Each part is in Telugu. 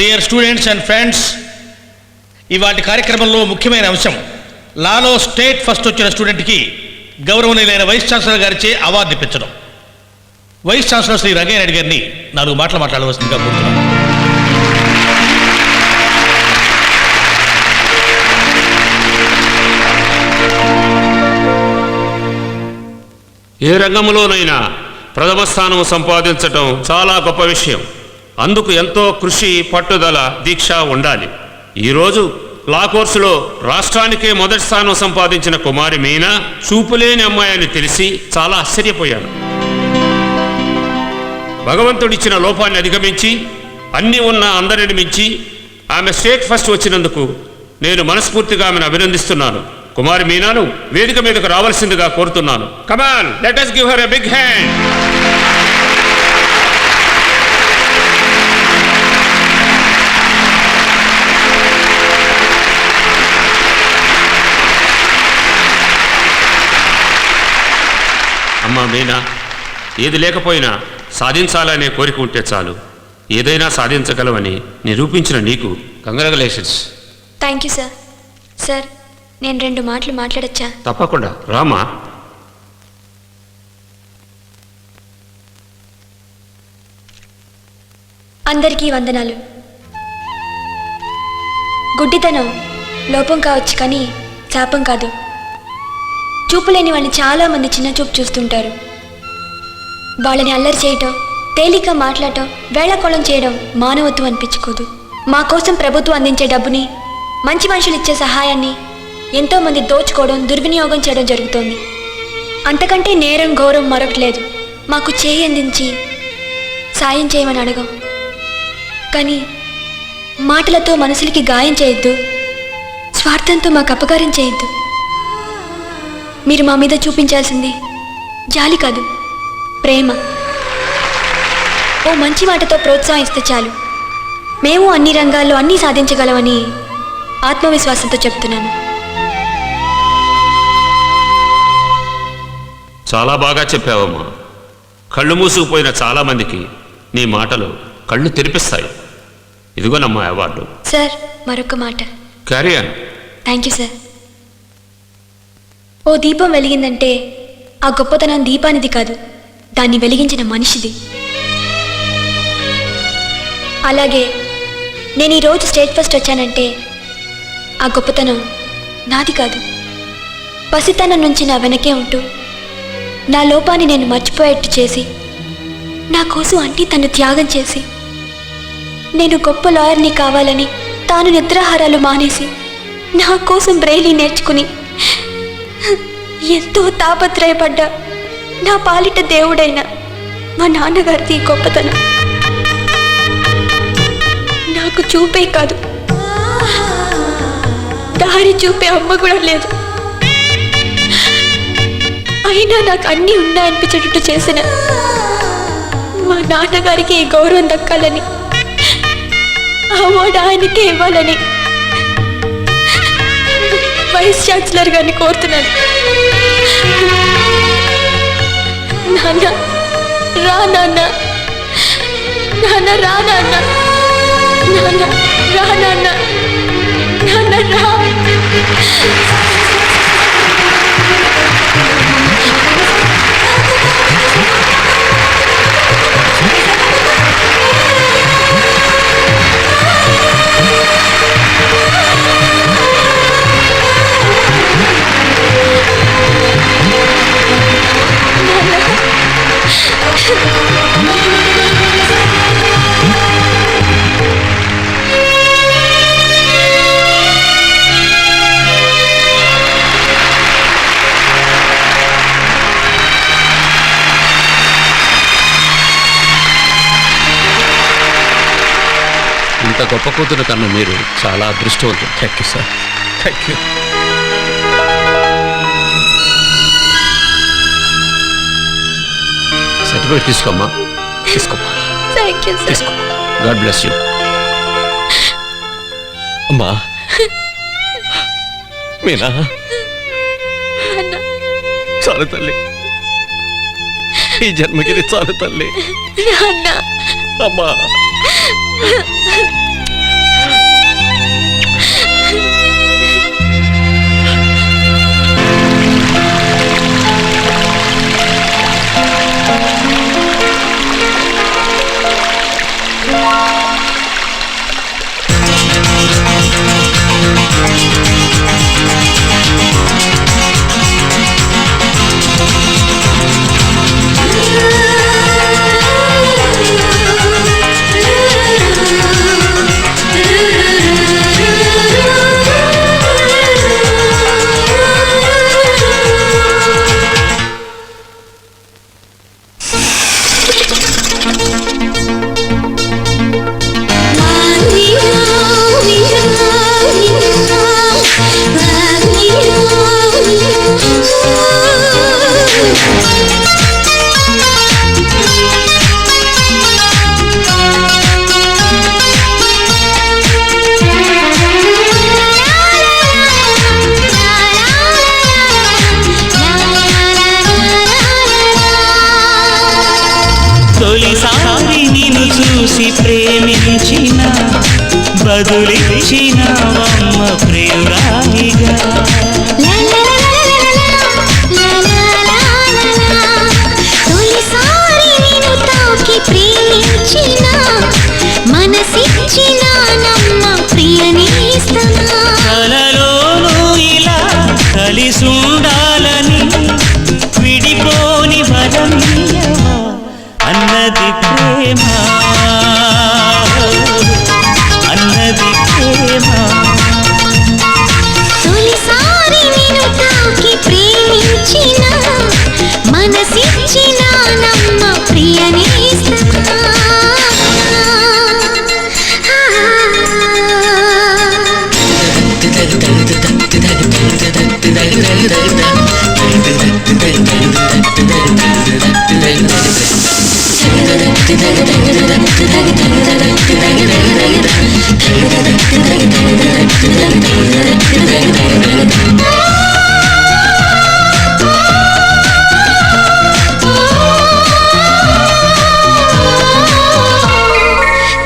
డియర్ స్టూడెంట్స్ అండ్ ఫ్రెండ్స్, ఇవాటి కార్యక్రమంలో ముఖ్యమైన అంశం లాలో స్టేట్ ఫస్ట్ వచ్చిన స్టూడెంట్కి గౌరవనీయులైన వైస్ ఛాన్సలర్ గారిచే అవార్డు ఇప్పించడం. వైస్ ఛాన్సలర్ శ్రీ రంగయ్య నాయుడు గారిని 4 మాటలు మాట్లాడవలసిందిగా కోరుతున్నాం. ఏ రంగంలోనైనా ప్రథమ స్థానం సంపాదించడం చాలా గొప్ప విషయం. అందుకు ఎంతో కృషి, పట్టుదల, దీక్ష ఉండాలి. ఈరోజు లా కోర్సులో రాష్ట్రానికే మొదటి స్థానం సంపాదించిన కుమారి మీనా చూపులేని అమ్మాయి అని తెలిసి చాలా ఆశ్చర్యపోయాను. భగవంతుడిచ్చిన లోపాన్ని అధిగమించి అన్నీ ఉన్న అందరిని మించి ఆమె స్టేట్ ఫస్ట్ వచ్చినందుకు నేను మనస్ఫూర్తిగా ఆమెను అభినందిస్తున్నాను. కుమారి మీనాను వేదిక మీదకు రావాల్సిందిగా కోరుతున్నాను. కమాన్, let us give her a big hand. అమ్మా మీనా, ఏది లేకపోయినా సాధించాలనే కోరిక ఉంటే చాలు. ఏదైనా సాధించగలవని నిరూపించిన నీకు congratulations. Thank you sir. Sir, నేను 2 మాటలు మాట్లాడచ్చా? తప్పకుండా రామా. అందరికీ వందనాలు. గుడ్డితనం లోపం కావచ్చు, కానీ శాపం కాదు. చూపు లేని వాళ్ళని చాలామంది చిన్న చూపు చూస్తుంటారు. వాళ్ళని అల్లరి చేయటం, తేలిక మాట్లాడటం, వేళాకోళం చేయడం మానవత్వం అనిపించుకోదు. మా కోసం ప్రభుత్వం అందించే డబ్బుని, మంచి మనుషులు ఇచ్చే సహాయాన్ని ఎంతోమంది దోచుకోవడం, దుర్వినియోగం చేయడం జరుగుతోంది. అంతకంటే నేరం, ఘోరం మరొకటి లేదు. మాకు చేయి అందించి సాయం చేయమని అడగం, కానీ మాటలతో మనసులకి గాయం చేయొద్దు, స్వార్థంతో మాకు అపకారం చేయొద్దు. మీరు మా మీద చూపించాల్సింది జాలి కాదు, ప్రేమ. ఓ మంచి మాటతో ప్రోత్సాహిస్తే చాలు. మేము అన్ని రంగాల్లో అన్నీ సాధించగలమని ఆత్మవిశ్వాసంతో చెప్తున్నాను. చాలా బాగా చెప్పావమ్మా. కళ్ళు మూసుకుపోయిన చాలామందికి నీ మాటలు కళ్ళు తెరిపిస్తాయి. ఇదిగోనమ్మా అవార్డు. సార్, మరొక మాట. Carry on. Thank you sir. ఓ దీపం వెలిగిందంటే ఆ గొప్పతనం దీపానిది కాదు, దాన్ని వెలిగించిన మనిషిది. అలాగే నేను ఈరోజు స్టేట్ ఫస్ట్ వచ్చానంటే ఆ గొప్పతనం నాది కాదు. పసితనం నుంచి నా వెనకే ఉంటూ నా లోపాన్ని నేను మర్చిపోయేట్టు చేసి, నా కోసం అంటి తను త్యాగం చేసి, నేను గొప్ప లాయర్ని కావాలని తాను నిద్రాహారాలు మానేసి నా కోసం బ్రెయిలీ నేర్చుకుని ఎంతో తాపత్రయపడ్డా నా పాలిట దేవుడైన మా నాన్నగారిది గొప్పతనం. నాకు చూపే కాదు, దారి చూపే అమ్మ కూడా లేదు. అయినా నాకు అన్నీ ఉన్నాయనిపించేటట్టు చేసిన మా నాన్నగారికి ఈ గౌరవం దక్కాలని, అవార్డు ఆయనకే ఇవ్వాలని వైస్ ఛాన్సలర్ గారిని కోరుతున్నాను. నాన్న రా, నాన్న నాన్న రా, నాన్న నాన్న రా, నాన్న నాన్న రా. ఇంత గొప్ప కూతురు కన్నా మీరు చాలా అదృష్టవంతులు. Thank you sir, thank you. Certificate తీసుకోమ్మా. తీసుకోమ్మా. Thank you sir. తీసుకో. God bless you. అమ్మా మీనా, చాలు తల్లి, ఈ జన్మకి చాలు తల్లి. నాన్న, అమ్మా ప్రేమించిన బదులిచ్చినవమ్మ ప్రియురాలిగా. తొలిసారి నిన్ను తాకి ప్రేమించిన మనసిచ్చిన నమ్మ ప్రియనేస్తమా. కలలోనూ ఇలా కలిసుండాలని విడిపోని వరమీయవా అన్నది ప్రేమ, అన్నది ప్రేమ. తొలిసారి నిన్ను తాకి ప్రేమించిన మనసిచ్చిన నమ్మ ప్రియనేస్తమా.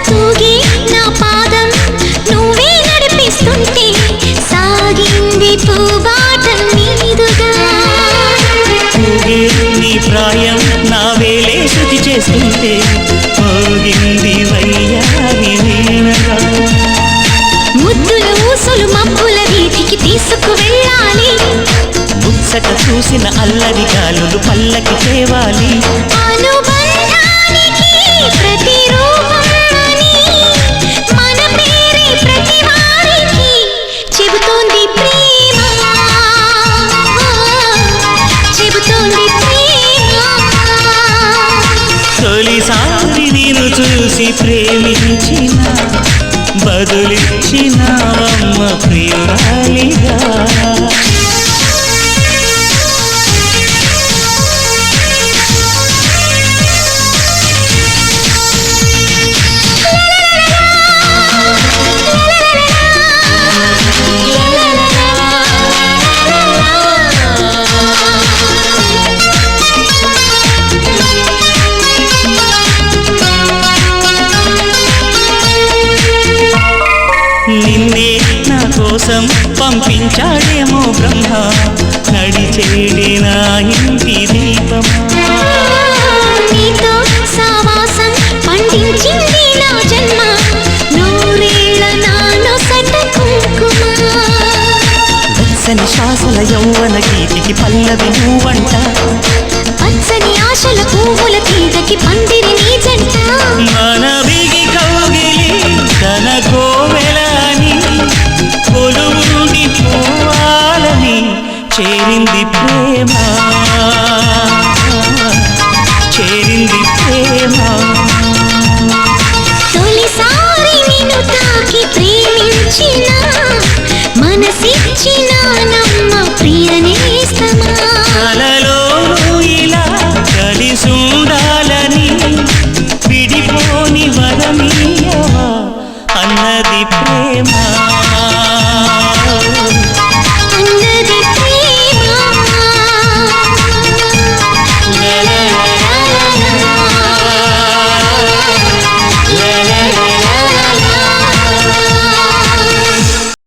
తూగి నా పాదం నువ్వే నడిపిస్తుంటే సాగింది పూబాట మీదుగా. నీ ప్రాయం నా వేలే శృతి చేస్తుంటే పోగింది వయ్యారి వీణగా. ముద్దుల ఊసులు మబ్బుల వీధికి తీసుకు వెళ్ళాలి. ముచ్చట చూసిన అల్లరి గాలులు పల్లకి తేవాలి. అనుబంధానికి ప్రతిరూపమని మన పేరే ప్రతి వారికి చెబుతోంది ప్రేమ, చెబుతోంది ప్రేమ. తొలిసారి నేను చూసి ప్రేమించిన బదులిచ్చినవమ్మ ప్రియురాలిగా. నిన్నే నా కోసం పంపించాడేమో బ్రహ్మ, నడిచేడే నా ఇంటి దీపమా. నీతో సావాసం పండించింది నా జన్మ, నూరేళ్ల నాలో సట కుంకుమ. వెచ్చని శ్వాసల యౌవన గీతికి పల్లవి నువ్వంట.